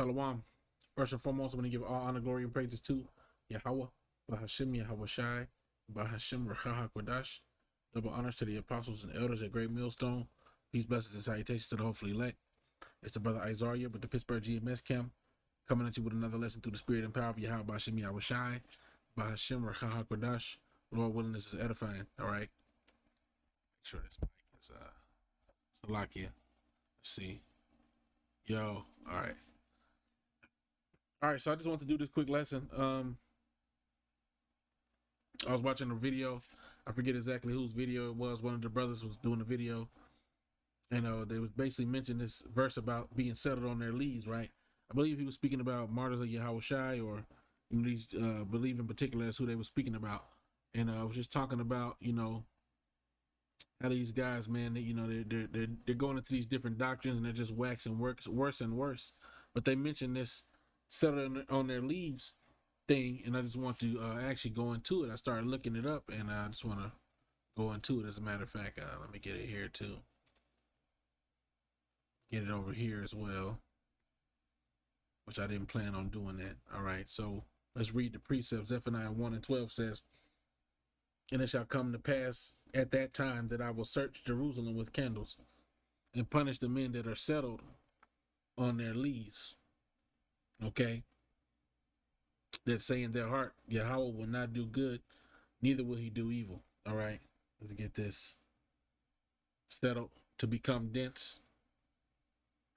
Shalom. First and foremost, I'm going to give all honor, glory, and praises to Yahweh, Bahashim Yahweh Shai, Bahashim Rachaha Kodash. Double honors to the apostles and elders at Great Millstone. Peace, blessings, and salutations to the hopefully elect. It's the brother Isaiah with the Pittsburgh GMS Camp, coming at you with another lesson through the spirit and power of Yahweh, Bahashim Yahweh Shai, Bahashim Rachaha Kodash. Lord willing, this is edifying. All right. Make sure this mic is Salakia. Let's see. Yo. All right. All right, so I just want to do this quick lesson. I was watching a video. I forget exactly whose video it was. One of the brothers was doing a video, and they was basically mentioning this verse about being settled on their leads, right? I believe he was speaking about martyrs of Yahweh Shai, or these believe in particular that's who they were speaking about. And I was just talking about, how these guys, man, they're going into these different doctrines and they're just waxing worse and worse. But they mentioned this settled on their leaves thing, and I just want to actually go into it. I started looking it up, and I just want to go into it. As a matter of fact, let me get it here too. Get it over here as well, which I didn't plan on doing that. All right, so let's read the precepts. Zephaniah 1:12 says, "And it shall come to pass at that time that I will search Jerusalem with candles and punish the men that are settled on their leaves." Okay. That say in their heart, Yahweh will not do good, neither will he do evil. All right. Let's get this settled, to become dense,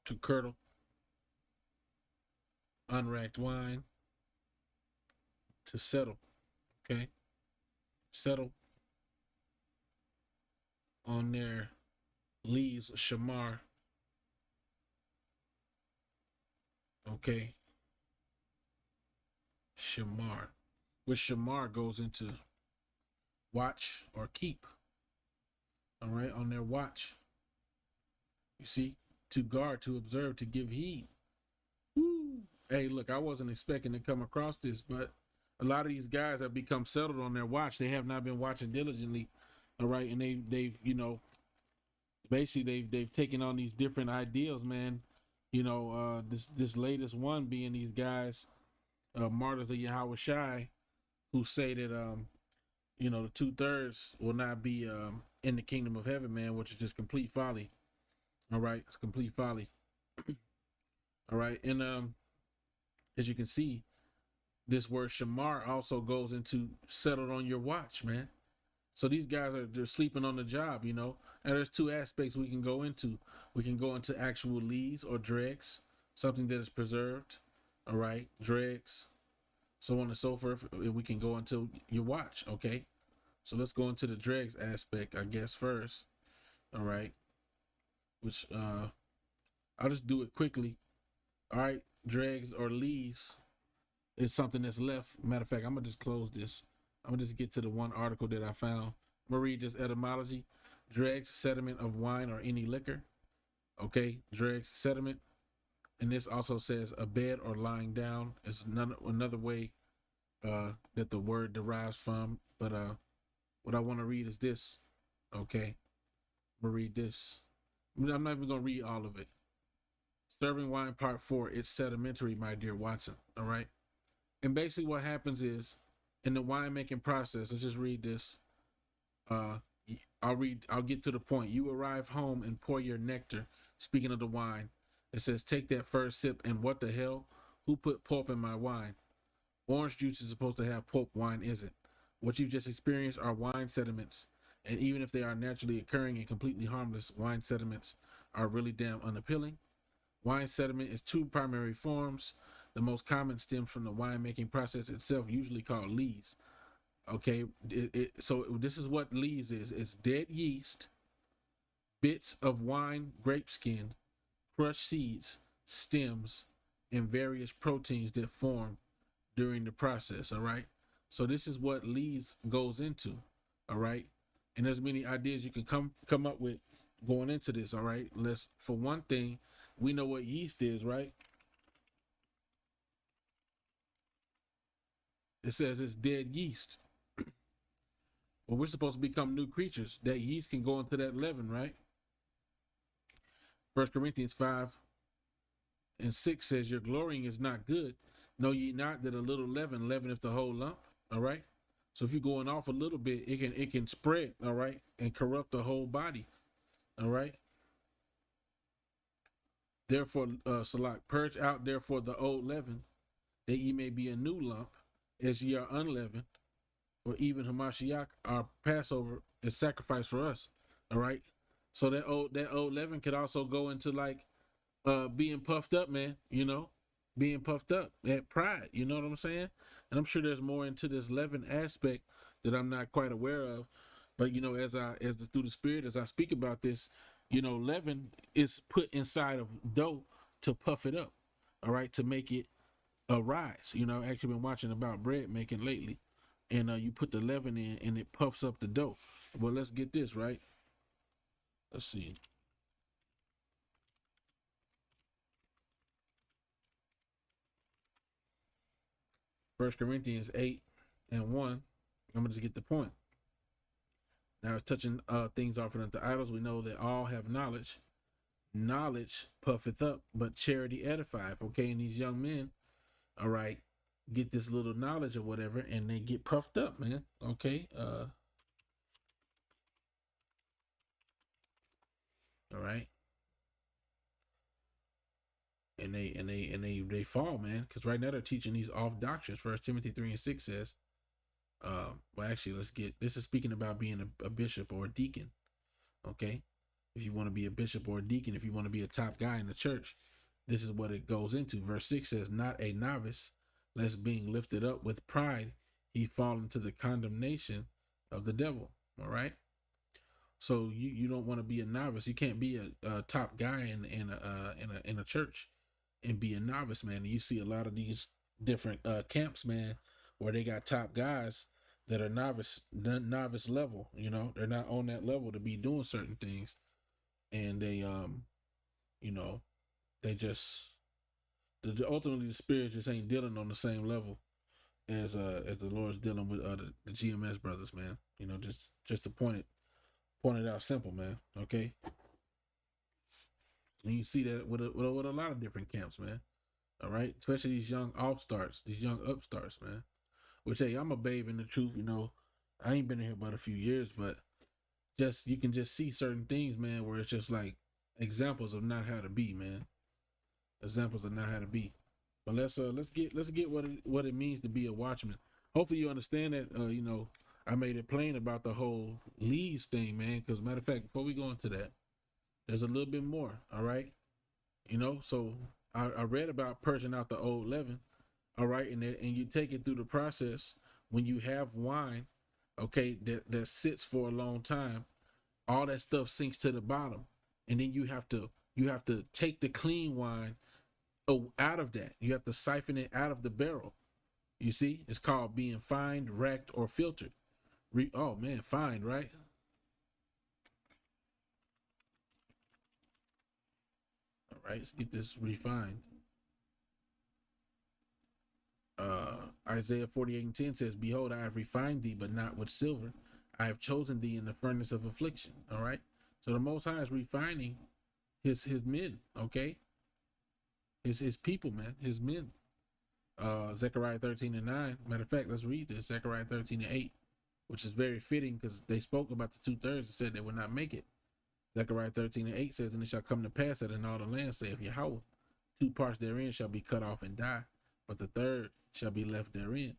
to curdle, unracked wine, to settle. Okay. Settle on their leaves, shamar. Okay. Shamar, which shamar goes into watch or keep. All right, on their watch. You see, to guard, to observe, to give heed. Woo. Hey, look, I wasn't expecting to come across this, but a lot of these guys have become settled on their watch. They have not been watching diligently. All right, and they've basically they've taken on these different ideals, man. This latest one being these guys, martyrs of Yahweh Shai, who say that the 2/3 will not be in the kingdom of heaven, man, which is just complete folly. All right, it's complete folly. All right, and as you can see, this word shamar also goes into settled on your watch, man. So these guys they're sleeping on the job, and there's two aspects we can go into. We can go into actual leads or dregs, something that is preserved. All right, dregs, so on and so forth. We can go into your watch. Okay, so let's go into the dregs aspect, I guess, first. All right, which I'll just do it quickly. All right, dregs or leads is something that's left. Matter of fact, I'm gonna just close this. I'm gonna just get to the one article that I found. I'm gonna read this etymology. Dregs, sediment of wine or any liquor. Okay, dregs, sediment. And this also says a bed or lying down is another way that the word derives from. But what I want to read is this. Okay, I'm gonna read this. I'm not even gonna read all of it. Serving wine, part 4. It's sedimentary, my dear Watson. All right, and basically what happens is in the winemaking process. Let's just read this. I'll get to the point. You arrive home and pour your nectar. Speaking of the wine. It says, take that first sip, and what the hell? Who put pulp in my wine? Orange juice is supposed to have pulp, wine isn't. What you've just experienced are wine sediments, and even if they are naturally occurring and completely harmless, wine sediments are really damn unappealing. Wine sediment is 2 primary forms. The most common stems from the winemaking process itself, usually called lees. Okay, so this is what lees is. It's dead yeast, bits of wine grape skin, crushed seeds, stems, and various proteins that form during the process. All right, so this is what leads goes into. All right, and there's many ideas you can come up with going into this. All right, for one thing, we know what yeast is, right? It says it's dead yeast. Well, we're supposed to become new creatures. That yeast can go into that leaven, right? 1 Corinthians 5 and 6 says, your glorying is not good. Know ye not that a little leaven leaveneth the whole lump? All right. So if you're going off a little bit, it can spread, all right, and corrupt the whole body. All right. Therefore, Salak, purge out therefore the old leaven, that ye may be a new lump, as ye are unleavened. For even Hamashiach, our Passover, is sacrificed for us. All right. So that old leaven could also go into like being puffed up, man, being puffed up, that pride, you know what I'm saying? And I'm sure there's more into this leaven aspect that I'm not quite aware of. But through the spirit, as I speak about this, leaven is put inside of dough to puff it up, all right, to make it rise. I've actually been watching about bread making lately, and you put the leaven in and it puffs up the dough. Well, let's get this right. Let's see. First Corinthians 8:1. I'm gonna just get the point. Now, touching things offered unto idols, we know that all have knowledge. Knowledge puffeth up, but charity edifieth. Okay, and these young men, all right, get this little knowledge or whatever, and they get puffed up, man. Okay, all right, and they fall, man, because right now they're teaching these off doctrines. First Timothy 3:6 says, well, actually, this is speaking about being a bishop or a deacon. Okay, if you want to be a bishop or a deacon, if you want to be a top guy in the church, this is what it goes into. Verse 6 says, not a novice, lest being lifted up with pride, he fall into the condemnation of the devil. All right. So you don't want to be a novice. You can't be a top guy in a church and be a novice, man. And you see a lot of these different camps, man, where they got top guys that are novice level. They're not on that level to be doing certain things, and they they just ultimately the spirit just ain't dealing on the same level as the Lord's dealing with the GMS brothers, man. Just to point it out simple, man. Okay, and you see that with a lot of different camps, man. All right, especially these young upstarts, man. Which, hey, I'm a babe in the truth. I ain't been in here but a few years, but you can just see certain things, man, where it's just like examples of not how to be, man. Examples of not how to be. But let's get what it means to be a watchman. Hopefully you understand that. I made it plain about the whole leads thing, man. Because matter of fact, before we go into that, there's a little bit more. All right, So I read about purging out the old leaven. All right, and you take it through the process when you have wine, okay, that sits for a long time. All that stuff sinks to the bottom, and then you have to take the clean wine out of that. You have to siphon it out of the barrel. You see, it's called being fined, racked, or filtered. Oh man, fined, right? All right, let's get this refined. Isaiah 48:10 says, behold, I have refined thee, but not with silver. I have chosen thee in the furnace of affliction. All right. So the Most High is refining his men. Okay. His people, man, his men. Zechariah 13:9. Matter of fact, let's read this. Zechariah 13:8, which is very fitting because they spoke about the 2/3 and said they would not make it. Zechariah 13:8 says, and it shall come to pass that in all the land, saith Yahweh, 2 parts therein shall be cut off and die, but the third shall be left therein.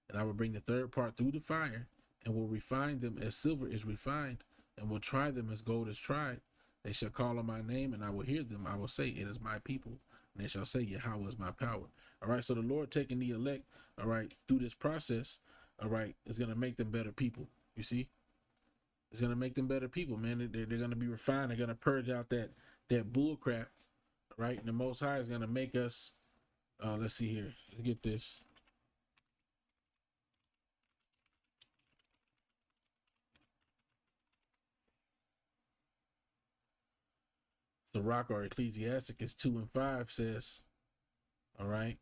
And I will bring the third part through the fire, and will refine them as silver is refined, and will try them as gold is tried. They shall call on my name, and I will hear them. I will say, it is my people. And they shall say, Yahweh is my power. All right, so the Lord taking the elect, all right, through this process, all right, is going to make them better people. You see? It's going to make them better people, man. They're going to be refined. They're going to purge out that bull crap, right? And the Most High is going to make us, let's see here. Let's get this. Sirach or Ecclesiasticus 2:5 says, all right,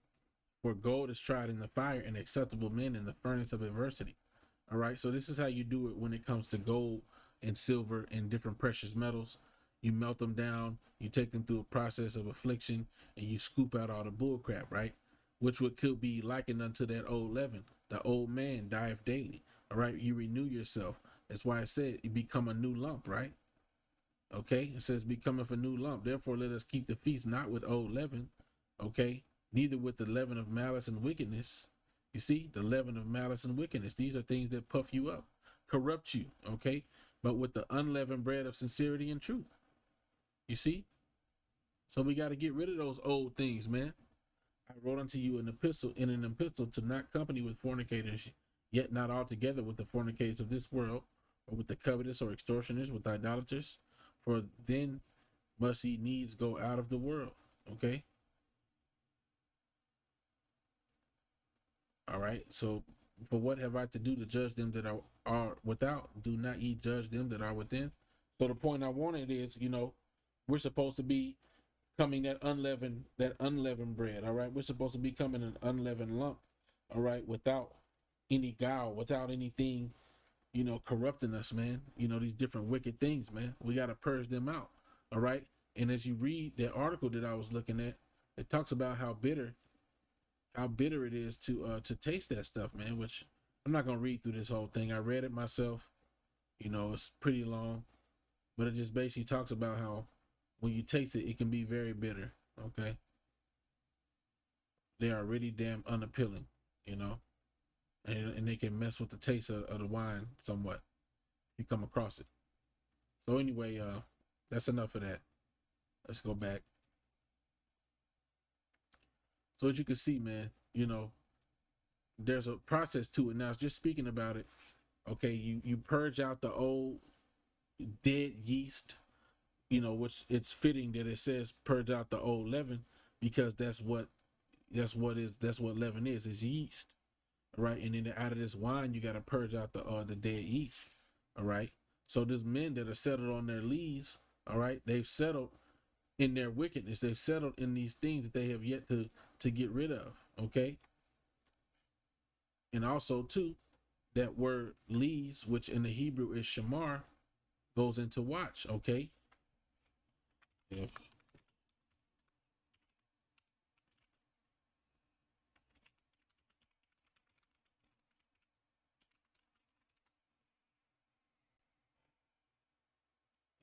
for gold is tried in the fire and acceptable men in the furnace of adversity. All right, so this is how you do it when it comes to gold and silver and different precious metals. You melt them down, you take them through a process of affliction, and you scoop out all the bull crap, right? Which would could be likened unto that old leaven. The old man dieth daily. All right, you renew yourself. That's why I said you become a new lump, right? Okay, it says becometh a new lump. Therefore, let us keep the feast not with old leaven, okay, neither with the leaven of malice and wickedness. You see, the leaven of malice and wickedness. These are things that puff you up, corrupt you, okay, but with the unleavened bread of sincerity and truth. You see, so we got to get rid of those old things, man. I wrote unto you an epistle to not company with fornicators, yet not altogether with the fornicators of this world, or with the covetous or extortioners, with idolaters, for then must he needs go out of the world. Okay. All right. So for what have I to do to judge them that are without? Do not ye judge them that are within? So the point I wanted is, we're supposed to be coming that unleavened bread. All right. We're supposed to be coming an unleavened lump. All right. Without any guile, without anything, corrupting us, man. These different wicked things, man. We got to purge them out. All right. And as you read that article that I was looking at, it talks about how bitter it is to taste that stuff, man, which I'm not going to read through this whole thing. I read it myself. It's pretty long, but it just basically talks about how when you taste it, it can be very bitter. Okay. They are really damn unappealing, and they can mess with the taste of the wine somewhat. You come across it. So anyway, that's enough of that. Let's go back. So as you can see, man, there's a process to it. Now, just speaking about it, okay, you purge out the old dead yeast, which it's fitting that it says purge out the old leaven, because that's what leaven is yeast. All right. And then out of this wine, you got to purge out the dead yeast. All right. So there's men that are settled on their lees. All right. They've settled in their wickedness. They've settled in these things that they have yet to get rid of. Okay. And also too, that word lees, which in the Hebrew is shamar, goes into watch. Okay. Yeah.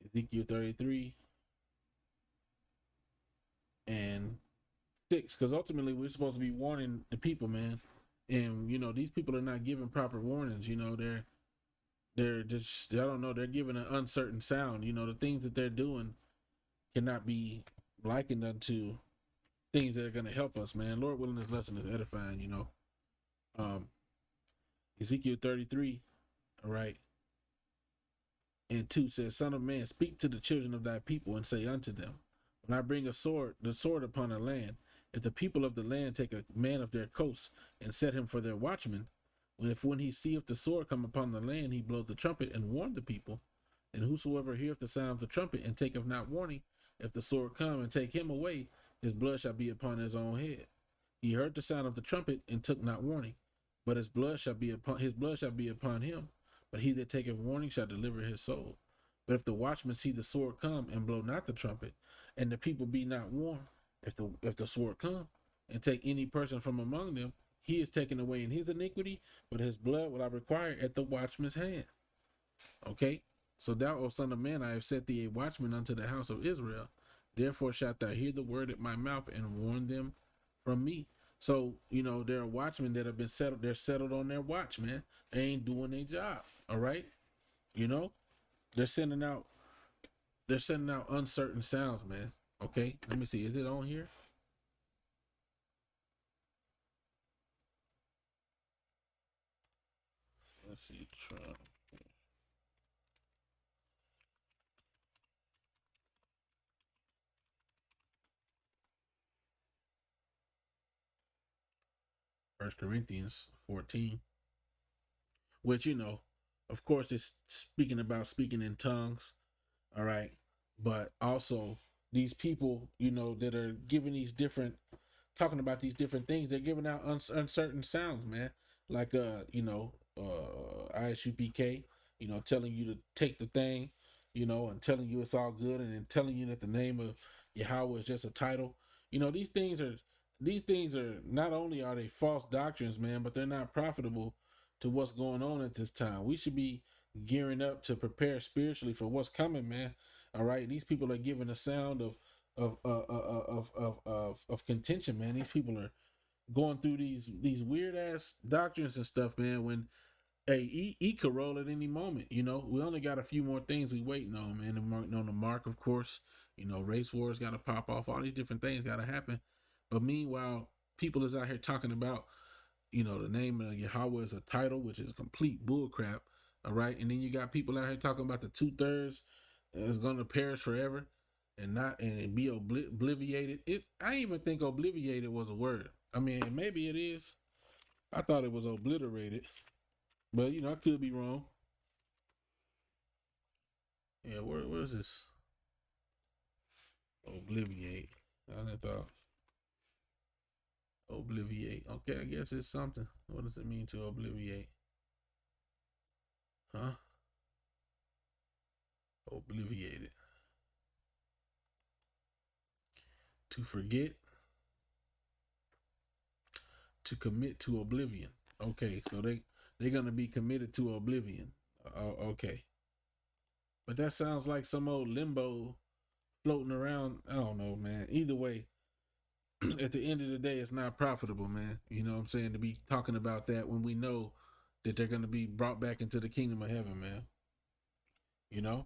Ezekiel 33 and 6, because ultimately we're supposed to be warning the people, man. And these people are not giving proper warnings. They're just, I don't know, they're giving an uncertain sound. The things that they're doing cannot be likened unto things that are going to help us, man. Lord willing, this lesson is edifying. um Ezekiel 33, all right, and 2 says, Son of man, speak to the children of thy people and say unto them, when I bring the sword upon a land, if the people of the land take a man of their coasts and set him for their watchman, when he seeth the sword come upon the land, he blow the trumpet and warn the people. And whosoever heareth the sound of the trumpet and taketh not warning, if the sword come and take him away, his blood shall be upon his own head. He heard the sound of the trumpet and took not warning, but his blood shall be upon him. But he that taketh warning shall deliver his soul. But if the watchman see the sword come and blow not the trumpet, and the people be not warned, if the sword come and take any person from among them, he is taken away in his iniquity, but his blood will I require at the watchman's hand. Okay? So thou, O son of man, I have set thee a watchman unto the house of Israel. Therefore shalt thou hear the word at my mouth and warn them from me. So, there are watchmen that have been settled. They're settled on their watch, man. They ain't doing their job. All right? They're sending out uncertain sounds, man. Okay? Let me see. Is it on here? Let's see. Trump. First Corinthians 14, which of course, it's speaking about speaking in tongues. All right, but also these people, that are giving talking about these different things, they're giving out uncertain sounds, man. Like ISUPK, telling you to take the thing, and telling you it's all good, and then telling you that the name of Yahweh is just a title. These things are not only are they false doctrines, man, but they're not profitable to what's going on at this time. We should be gearing up to prepare spiritually for what's coming, man. All right, these people are giving a sound of contention, man. These people are going through these weird ass doctrines and stuff, man. When hey, he could roll at any moment. We only got a few more things we waiting on, man. And waiting on the mark, of course. Race wars got to pop off. All these different things got to happen. But meanwhile, people is out here talking about, the name of Yahweh is a title, which is complete bullcrap. All right, and then you got people out here talking about the 2/3 is going to perish forever, and not and be obliviated. I didn't even think obliviated was a word. I mean, maybe it is. I thought it was obliterated. But I could be wrong. Yeah, where's this? Obliviate. I thought obliviate. Okay, I guess it's something. What does it mean to obliviate? Huh? Obliviated. To forget. To commit to oblivion. Okay, so they're gonna be committed to oblivion. Okay. But that sounds like some old limbo floating around. I don't know, man. Either way, at the end of the day, it's not profitable, man. You know what I'm saying? To be talking about that when we know that they're going to be brought back into the kingdom of heaven, man. They're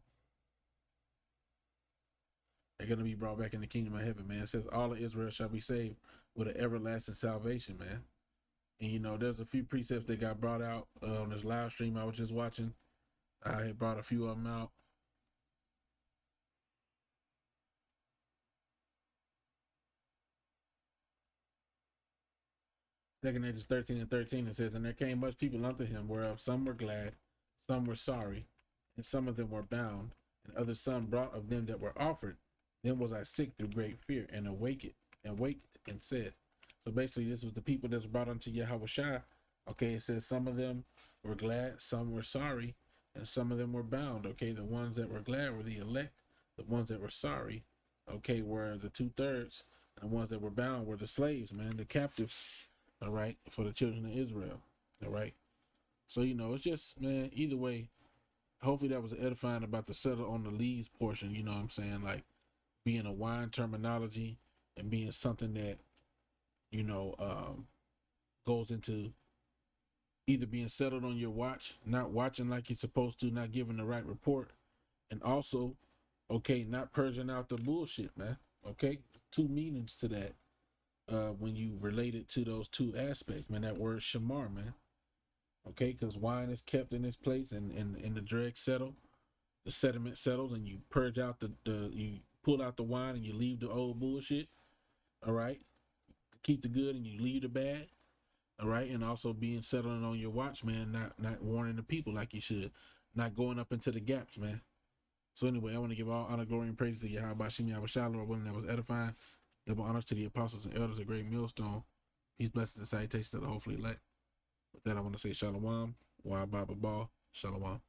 going to be brought back in the kingdom of heaven, man. It says all of Israel shall be saved with an everlasting salvation, man. And, there's a few precepts that got brought out on this live stream I was just watching. I had brought a few of them out. Second Edges 13:13, it says, and there came much people unto him, whereof some were glad, some were sorry, and some of them were bound, and others some brought of them that were offered. Then was I sick through great fear, and waked and said. So basically, this was the people that was brought unto Yahweh Shai. Okay, it says some of them were glad, some were sorry, and some of them were bound. Okay, the ones that were glad were the elect. The ones that were sorry, okay, were the 2/3. And the ones that were bound were the slaves, man, the captives. All right, for the children of Israel. All right. So, it's just, man, either way, hopefully that was edifying about the settle on the leaves portion, you know what I'm saying? Like being a wine terminology and being something that, goes into either being settled on your watch, not watching like you're supposed to, not giving the right report, and also, okay, not purging out the bullshit, man. Okay. Two meanings to that. When you relate it to those two aspects, man, that word shamar, man. Okay, because wine is kept in its place and the dregs settle, the sediment settles, and you purge out you pull out the wine and you leave the old bullshit. All right. Keep the good and you leave the bad. All right. And also being settling on your watch, man, not warning the people like you should, not going up into the gaps, man. So anyway, I want to give all honor, glory, and praise to Yahweh Bashim Yahweh Shalom, one that was edifying. Double honors to the apostles and elders, a great millstone. Peace, blessings, and salutations to the hopefully elect. With that, I want to say Shalom, Wa Baba Ba, Shalom.